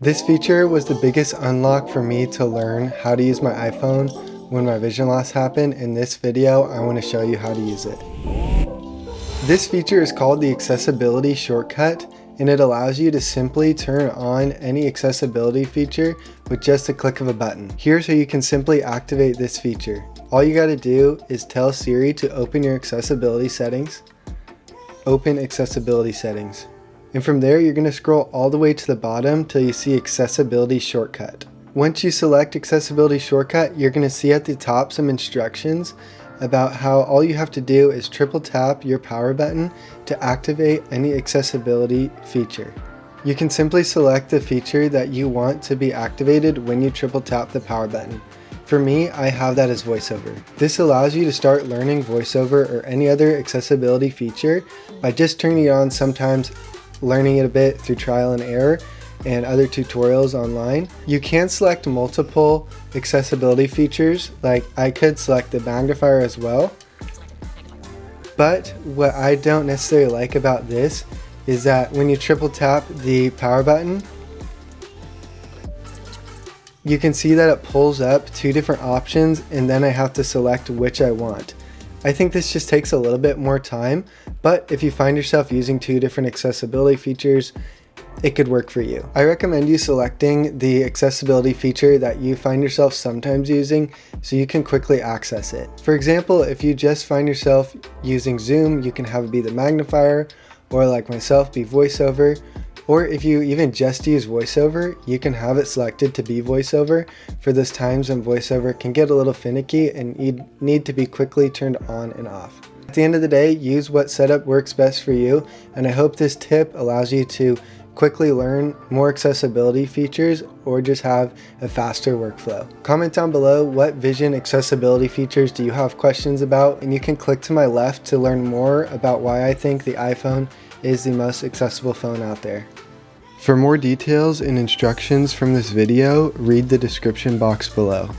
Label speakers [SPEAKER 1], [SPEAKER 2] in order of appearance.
[SPEAKER 1] This feature was the biggest unlock for me to learn how to use my iPhone when my vision loss happened. In this video, I want to show you how to use it. This feature is called the accessibility shortcut, and it allows you to simply turn on any accessibility feature with just a click of a button. Here's how you can simply activate this feature. All you got to do is tell Siri to open your accessibility settings. Open accessibility settings. And from there, you're going to scroll all the way to the bottom till you see accessibility shortcut. Once you select accessibility shortcut, you're going to see at the top some instructions about how all you have to do is triple tap your power button to activate any accessibility feature. You can simply select the feature that you want to be activated when you triple tap the power button. For me, I have that as VoiceOver. This allows you to start learning VoiceOver or any other accessibility feature by just turning it on, sometimes learning it a bit through trial and error and other tutorials online. You can select multiple accessibility features, like I could select the magnifier as well. But what I don't necessarily like about this is that when you triple tap the power button, you can see that it pulls up two different options and then I have to select which I want. I think this just takes a little bit more time, but if you find yourself using two different accessibility features, it could work for you. I recommend you selecting the accessibility feature that you find yourself sometimes using so you can quickly access it. For example, if you just find yourself using Zoom, you can have it be the magnifier, or like myself, be VoiceOver. Or if you even just use VoiceOver, you can have it selected to be VoiceOver for those times when VoiceOver can get a little finicky and you need to be quickly turned on and off. At the end of the day, use what setup works best for you, and I hope this tip allows you to quickly learn more accessibility features or just have a faster workflow. Comment down below what vision accessibility features do you have questions about, and you can click to my left to learn more about why I think the iPhone is the most accessible phone out there. For more details and instructions from this video, read the description box below.